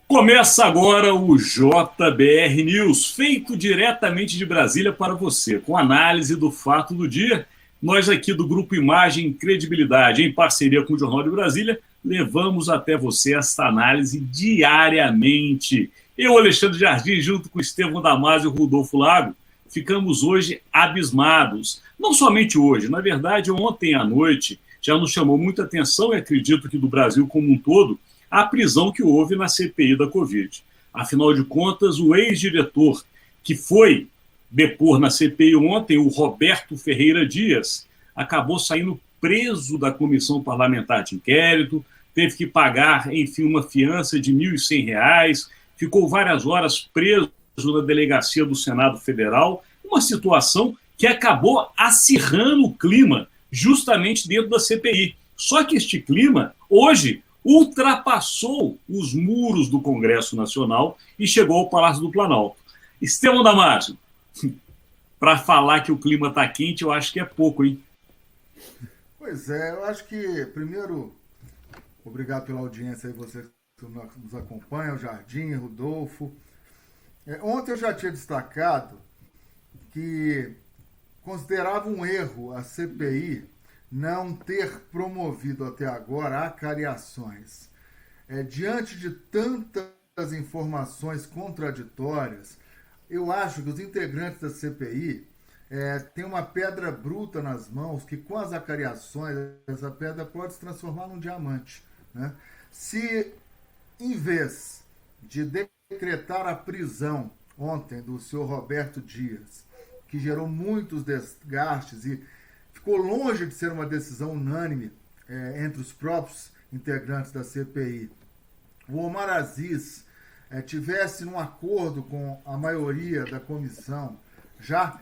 Começa agora o JBR News, feito diretamente de Brasília para você, com análise do fato do dia. Nós aqui do Grupo Imagem Credibilidade, em parceria com o Jornal de Brasília, levamos até você esta análise diariamente. Eu, Alexandre Jardim, junto com Estevão Damasio e Rodolfo Lago, ficamos hoje abismados. Não somente hoje, na verdade, ontem à noite já nos chamou muita atenção, e acredito que do Brasil como um todo, a prisão que houve na CPI da Covid. Afinal de contas, o ex-diretor que foi depor na CPI ontem, o Roberto Ferreira Dias, acabou saindo preso da Comissão Parlamentar de Inquérito, teve que pagar, enfim, uma fiança de R$ 1.100, ficou várias horas preso na delegacia do Senado Federal, uma situação que acabou acirrando o clima justamente dentro da CPI. Só que este clima, hoje, ultrapassou os muros do Congresso Nacional e chegou ao Palácio do Planalto. Estevão Damasio, para falar que o clima está quente, eu acho que é pouco, hein? Pois é, eu acho que, primeiro, obrigado pela audiência aí, você que nos acompanha, o Jardim, o Rodolfo. Ontem eu já tinha destacado que considerava um erro a CPI não ter promovido até agora acariações. Diante de tantas informações contraditórias, eu acho que os integrantes da CPI têm uma pedra bruta nas mãos que, com as acariações, essa pedra pode se transformar num diamante, né? Se, em vez de decretar a prisão ontem do senhor Roberto Dias, que gerou muitos desgastes e ficou longe de ser uma decisão unânime entre os próprios integrantes da CPI, o Omar Aziz tivesse num acordo com a maioria da comissão, já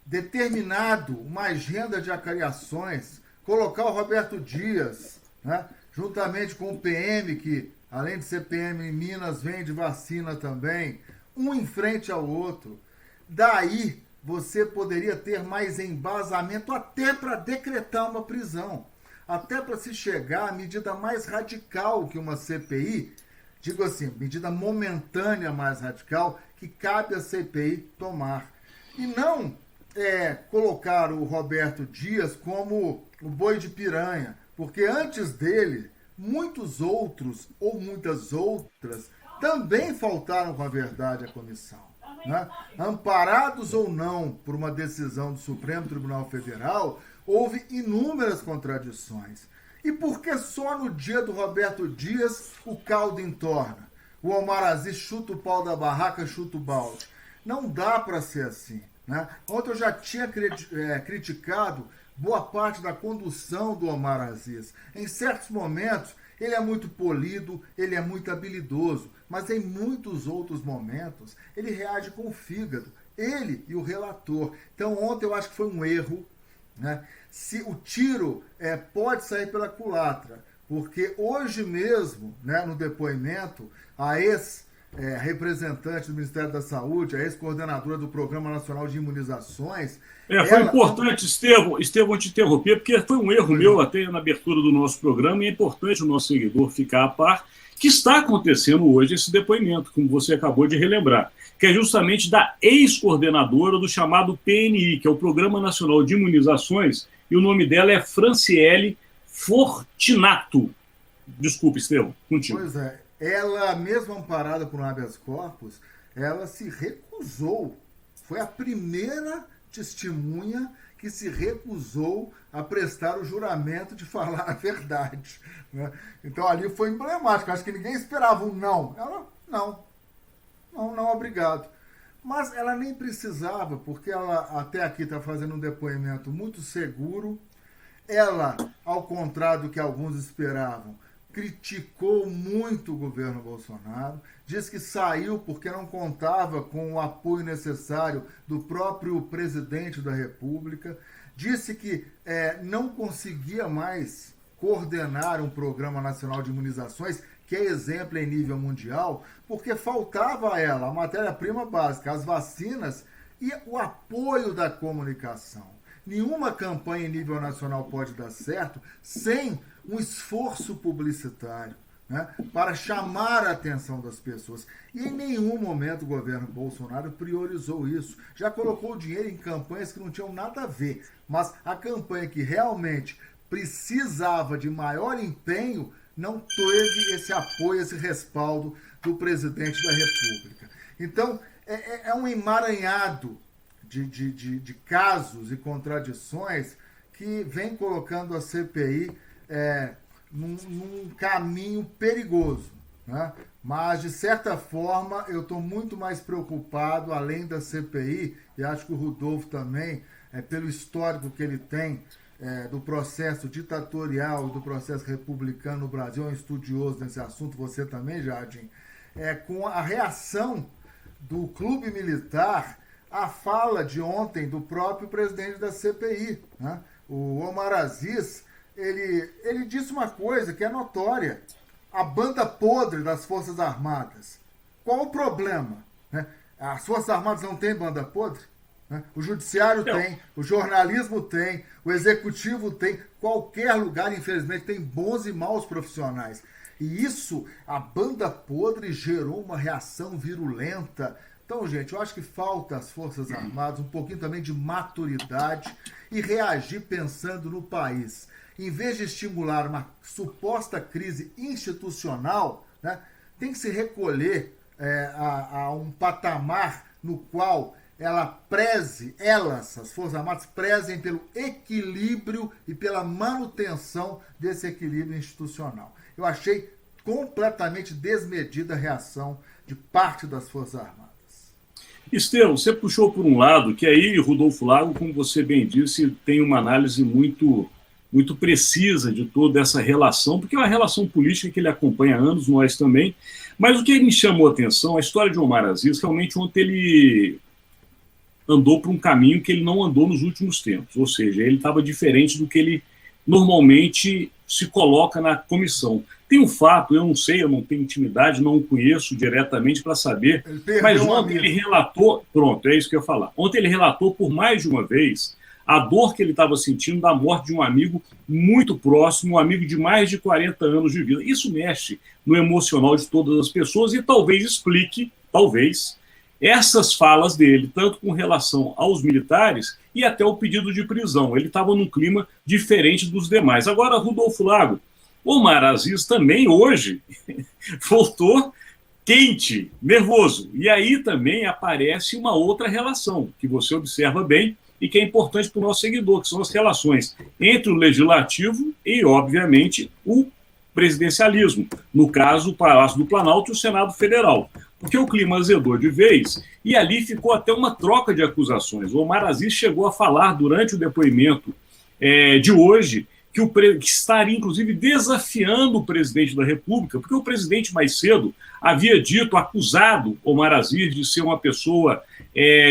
determinado uma agenda de acariações, colocar o Roberto Dias, né, juntamente com o PM, que além de ser PM em Minas, vende vacina também, um em frente ao outro, daí você poderia ter mais embasamento até para decretar uma prisão, até para se chegar à medida mais radical que uma CPI, digo assim, medida momentânea mais radical, que cabe à CPI tomar. E não colocar o Roberto Dias como o boi de piranha, porque antes dele, muitos outros ou muitas outras também faltaram com a verdade à comissão, né? Amparados ou não por uma decisão do Supremo Tribunal Federal, houve inúmeras contradições. E por que só no dia do Roberto Dias o caldo entorna? O Omar Aziz chuta o pau da barraca, chuta o balde. Não dá para ser assim, né? Ontem eu já tinha criticado boa parte da condução do Omar Aziz. Em certos momentos, ele é muito polido, ele é muito habilidoso, mas em muitos outros momentos ele reage com o fígado, ele e o relator. Então ontem eu acho que foi um erro, né? Se o tiro pode sair pela culatra, porque hoje mesmo, né, no depoimento, a ex-representante do Ministério da Saúde, a ex-coordenadora do Programa Nacional de Imunizações... Foi importante, Estevão, te interromper, porque foi um erro meu até na abertura do nosso programa, e é importante o nosso seguidor ficar a par que está acontecendo hoje esse depoimento, como você acabou de relembrar, que é justamente da ex-coordenadora do chamado PNI, que é o Programa Nacional de Imunizações, e o nome dela é Franciele Fortunato. Desculpe, Estevão, contigo. Pois é, ela, mesmo amparada por um habeas corpus, ela se recusou, foi a primeira testemunha que se recusou a prestar o juramento de falar a verdade, né? Então ali foi emblemático, acho que ninguém esperava um não. Ela, não, obrigado. Mas ela nem precisava, porque ela até aqui está fazendo um depoimento muito seguro. Ela, ao contrário do que alguns esperavam, criticou muito o governo Bolsonaro, diz que saiu porque não contava com o apoio necessário do próprio presidente da República, disse que não conseguia mais coordenar um programa nacional de imunizações, que é exemplo em nível mundial, porque faltava a ela a matéria-prima básica, as vacinas e o apoio da comunicação. Nenhuma campanha em nível nacional pode dar certo sem um esforço publicitário, né, para chamar a atenção das pessoas. E em nenhum momento o governo Bolsonaro priorizou isso. Já colocou dinheiro em campanhas que não tinham nada a ver. Mas a campanha que realmente precisava de maior empenho não teve esse apoio, esse respaldo do presidente da República. Então, é um emaranhado de casos e contradições que vem colocando a CPI num caminho perigoso, né? Mas, de certa forma, eu estou muito mais preocupado, além da CPI, e acho que o Rodolfo também, pelo histórico que ele tem do processo ditatorial, do processo republicano no Brasil, é um estudioso nesse assunto, você também, Jardim, com a reação do clube militar à fala de ontem do próprio presidente da CPI, né? O Omar Aziz, ele disse uma coisa que é notória: a banda podre das Forças Armadas. Qual o problema? As Forças Armadas não têm banda podre? O judiciário tem, o jornalismo tem, o executivo tem, qualquer lugar, infelizmente, tem bons e maus profissionais. E isso, a banda podre gerou uma reação virulenta. Então, gente, eu acho que falta às Forças Armadas um pouquinho também de maturidade e reagir pensando no país. Em vez de estimular uma suposta crise institucional, né, tem que se recolher a um patamar no qual as Forças Armadas, prezem pelo equilíbrio e pela manutenção desse equilíbrio institucional. Eu achei completamente desmedida a reação de parte das Forças Armadas. Estevão, você puxou por um lado que aí Rodolfo Lago, como você bem disse, tem uma análise muito precisa de toda essa relação, porque é uma relação política que ele acompanha há anos, nós também. Mas o que me chamou a atenção, a história de Omar Aziz, realmente ontem ele andou por um caminho que ele não andou nos últimos tempos, ou seja, ele estava diferente do que ele normalmente se coloca na comissão. Tem um fato, eu não sei, eu não tenho intimidade, não o conheço diretamente para saber, mas ontem ele relatou, pronto, é isso que eu ia falar, ontem ele relatou por mais de uma vez a dor que ele estava sentindo da morte de um amigo muito próximo, um amigo de mais de 40 anos de vida. Isso mexe no emocional de todas as pessoas e talvez explique, essas falas dele, tanto com relação aos militares e até o pedido de prisão. Ele estava num clima diferente dos demais. Agora, Rodolfo Lago, Omar Aziz também hoje voltou quente, nervoso. E aí também aparece uma outra relação, que você observa bem e que é importante para o nosso seguidor, que são as relações entre o legislativo e, obviamente, o presidencialismo. No caso, o Palácio do Planalto e o Senado Federal. Porque o clima azedou de vez e ali ficou até uma troca de acusações. O Omar Aziz chegou a falar durante o depoimento de hoje que estaria, inclusive, desafiando o presidente da República, porque o presidente mais cedo havia acusado Omar Aziz de ser uma pessoa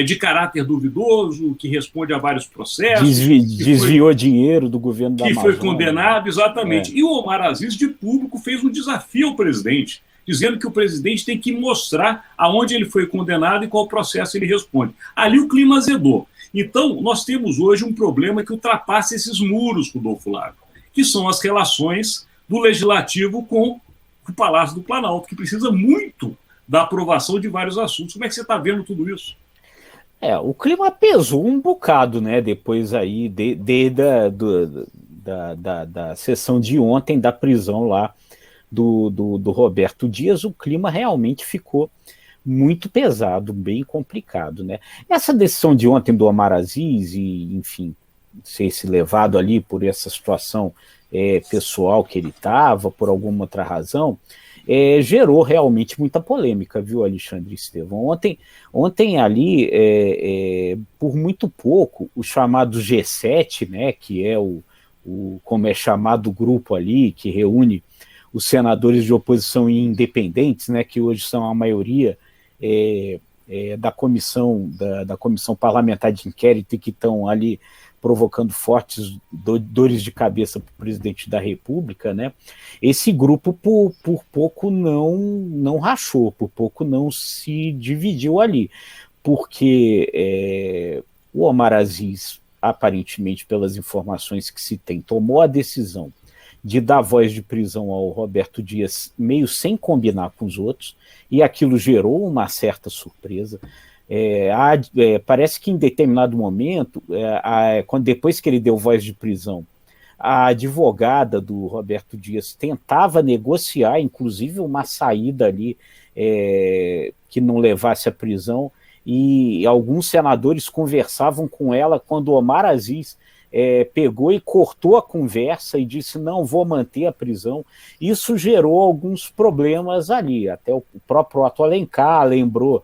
de caráter duvidoso, que responde a vários processos. Desviou dinheiro do governo da Amazônia. Que foi condenado, exatamente. E o Omar Aziz, de público, fez um desafio ao presidente, dizendo que o presidente tem que mostrar aonde ele foi condenado e qual processo ele responde. Ali o clima azedou. Então, nós temos hoje um problema que ultrapassa esses muros, Rodolfo Lago, que são as relações do Legislativo com o Palácio do Planalto, que precisa muito da aprovação de vários assuntos. Como é que você está vendo tudo isso? O clima pesou um bocado, né? Depois aí da sessão de ontem, da prisão lá do Roberto Dias, o clima realmente ficou muito pesado, bem complicado, né? Essa decisão de ontem do Omar Aziz e, enfim, ser levado ali por essa situação pessoal que ele estava, por alguma outra razão, gerou realmente muita polêmica, viu, Alexandre e Estevão? Ontem ali, por muito pouco, o chamado G7, né, que é como é chamado o grupo ali, que reúne os senadores de oposição e independentes, né, que hoje são a maioria da comissão parlamentar de inquérito e que estão ali provocando fortes dores de cabeça para o presidente da República, né? Esse grupo por pouco não rachou, por pouco não se dividiu ali, porque o Omar Aziz, aparentemente, pelas informações que se tem, tomou a decisão de dar voz de prisão ao Roberto Dias meio sem combinar com os outros, e aquilo gerou uma certa surpresa. Parece que em determinado momento, depois que ele deu voz de prisão, a advogada do Roberto Dias tentava negociar, inclusive, uma saída ali que não levasse à prisão, e alguns senadores conversavam com ela quando Omar Aziz pegou e cortou a conversa e disse: não, vou manter a prisão. Isso gerou alguns problemas ali. Até o próprio Otto Alencar lembrou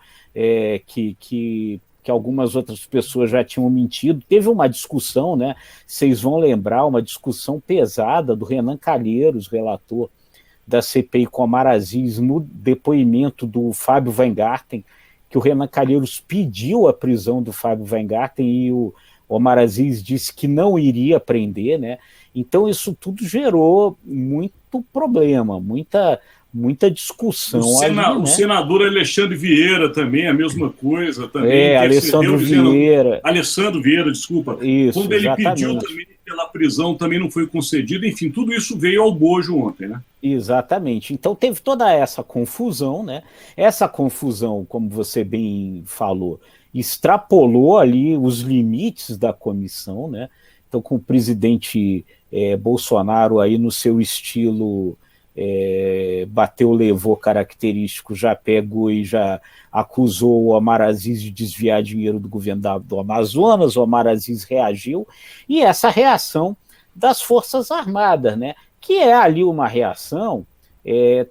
que algumas outras pessoas já tinham mentido. Teve uma discussão, né? Vocês vão lembrar, uma discussão pesada do Renan Calheiros, relator da CPI com Omar Aziz, no depoimento do Fábio Weingarten, que o Renan Calheiros pediu a prisão do Fábio Weingarten e o Omar Aziz disse que não iria prender, né? Então isso tudo gerou muito problema, muita discussão. O senador Alexandre Vieira também, a mesma coisa. Também Alessandro Vieira, desculpa. Isso, quando ele exatamente. pediu também pela prisão, também não foi concedido. Enfim, tudo isso veio ao bojo ontem, né? Exatamente. Então teve toda essa confusão, né? Essa confusão, como você bem falou, extrapolou ali os limites da comissão, né? Então, com o presidente Bolsonaro aí no seu estilo bateu, levou característico, já pegou e já acusou o Omar Aziz de desviar dinheiro do governo do Amazonas. O Omar Aziz reagiu, e essa reação das Forças Armadas, né? Que é ali uma reação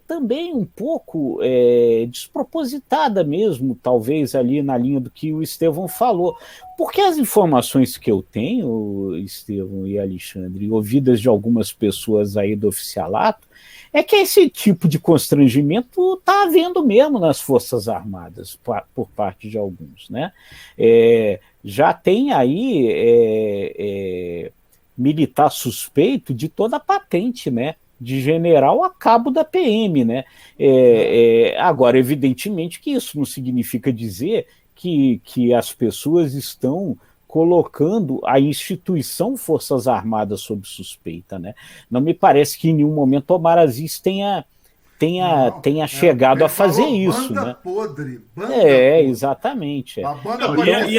também um pouco despropositada mesmo, talvez ali na linha do que o Estevão falou, porque as informações que eu tenho, Estevão e Alexandre, ouvidas de algumas pessoas aí do oficialato, é que esse tipo de constrangimento está havendo mesmo nas Forças Armadas, por parte de alguns, né? Já tem aí militar suspeito de toda a patente, né? De general a cabo da PM, né? Agora, evidentemente que isso não significa dizer que as pessoas estão colocando a instituição Forças Armadas sob suspeita, né? Não me parece que em nenhum momento Omar Aziz tenha chegado a fazer isso, banda né? Podre, exatamente. A banda e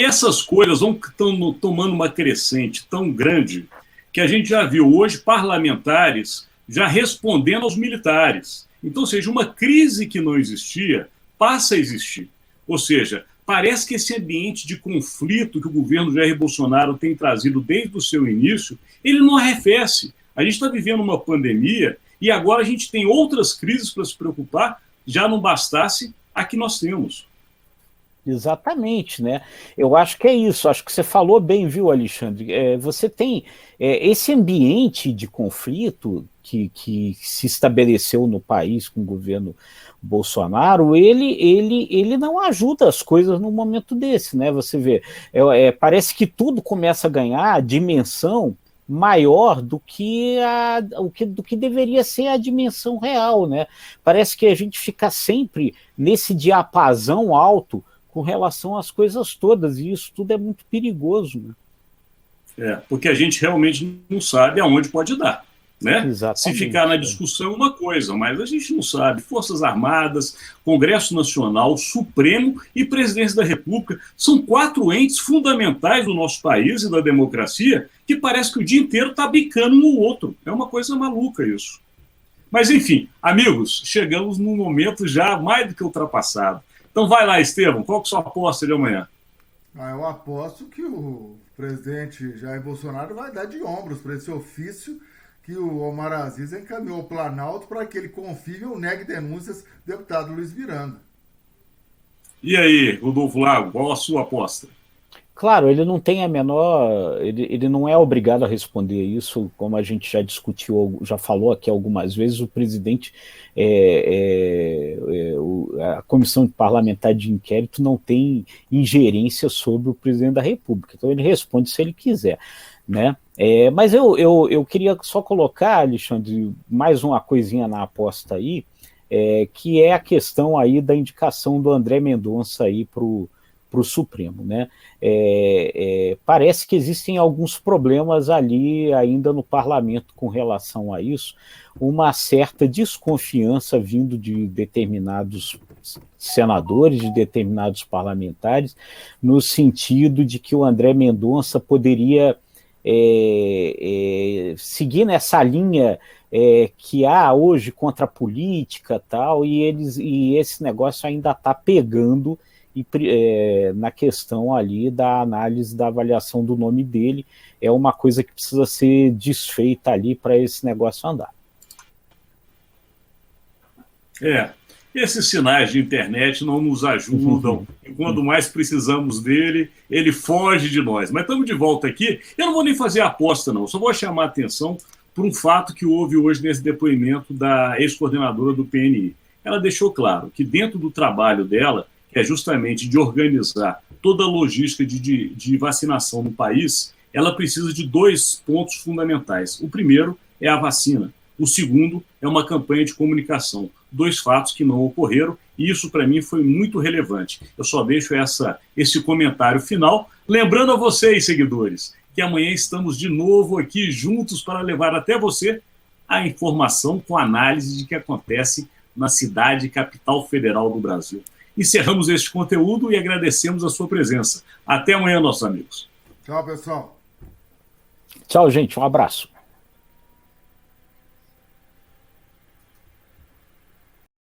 essas coisas estão tomando uma crescente tão grande que a gente já viu hoje parlamentares já respondendo aos militares. Então, ou seja, uma crise que não existia passa a existir. Ou seja, parece que esse ambiente de conflito que o governo Jair Bolsonaro tem trazido desde o seu início, ele não arrefece. A gente está vivendo uma pandemia e agora a gente tem outras crises para se preocupar, já não bastasse a que nós temos. Exatamente, né? Eu acho que é isso, acho que você falou bem, viu, Alexandre? Você tem esse ambiente de conflito que se estabeleceu no país com o governo Bolsonaro, ele não ajuda as coisas num momento desse, né? Você vê, parece que tudo começa a ganhar dimensão maior do que deveria ser a dimensão real, né? Parece que a gente fica sempre nesse diapasão alto com relação às coisas todas, e isso tudo é muito perigoso, né? Porque a gente realmente não sabe aonde pode dar, né? Exatamente, se ficar na discussão é uma coisa, mas a gente não sabe. Forças Armadas, Congresso Nacional, Supremo e Presidência da República são 4 entes fundamentais do nosso país e da democracia que parece que o dia inteiro está bicando um no outro. É uma coisa maluca isso. Mas, enfim, amigos, chegamos num momento já mais do que ultrapassado. Então vai lá, Estevão, qual que é a sua aposta de amanhã? Eu aposto que o presidente Jair Bolsonaro vai dar de ombros para esse ofício que o Omar Aziz encaminhou ao Planalto para que ele confirme ou negue denúncias do deputado Luiz Miranda. E aí, Rodolfo Lago, qual a sua aposta? Claro, ele não tem a menor... Ele não é obrigado a responder isso, como a gente já discutiu, já falou aqui algumas vezes, o presidente, a comissão parlamentar de inquérito não tem ingerência sobre o presidente da República, então ele responde se ele quiser, né? Mas eu queria só colocar, Alexandre, mais uma coisinha na aposta aí, que é a questão aí da indicação do André Mendonça aí para o o Supremo, né? Parece que existem alguns problemas ali ainda no parlamento com relação a isso, uma certa desconfiança vindo de determinados senadores, de determinados parlamentares, no sentido de que o André Mendonça poderia seguir nessa linha que há hoje contra a política tal, e esse negócio ainda está pegando na questão ali da análise da avaliação do nome dele. É uma coisa que precisa ser desfeita ali para esse negócio andar. Esses sinais de internet não nos ajudam, e quando mais precisamos dele, ele foge de nós. Mas estamos de volta aqui. Eu não vou nem fazer aposta, não. Só vou chamar a atenção por um fato que houve hoje nesse depoimento da ex-coordenadora do PNI. Ela deixou claro que dentro do trabalho dela, que é justamente de organizar toda a logística de vacinação no país, ela precisa de 2 pontos fundamentais. O primeiro é a vacina. O segundo é uma campanha de comunicação. 2 fatos que não ocorreram, e isso para mim foi muito relevante. Eu só deixo esse comentário final, lembrando a vocês, seguidores, que amanhã estamos de novo aqui juntos para levar até você a informação com análise de que acontece na cidade capital federal do Brasil. Encerramos este conteúdo e agradecemos a sua presença. Até amanhã, nossos amigos. Tchau, pessoal. Tchau, gente. Um abraço.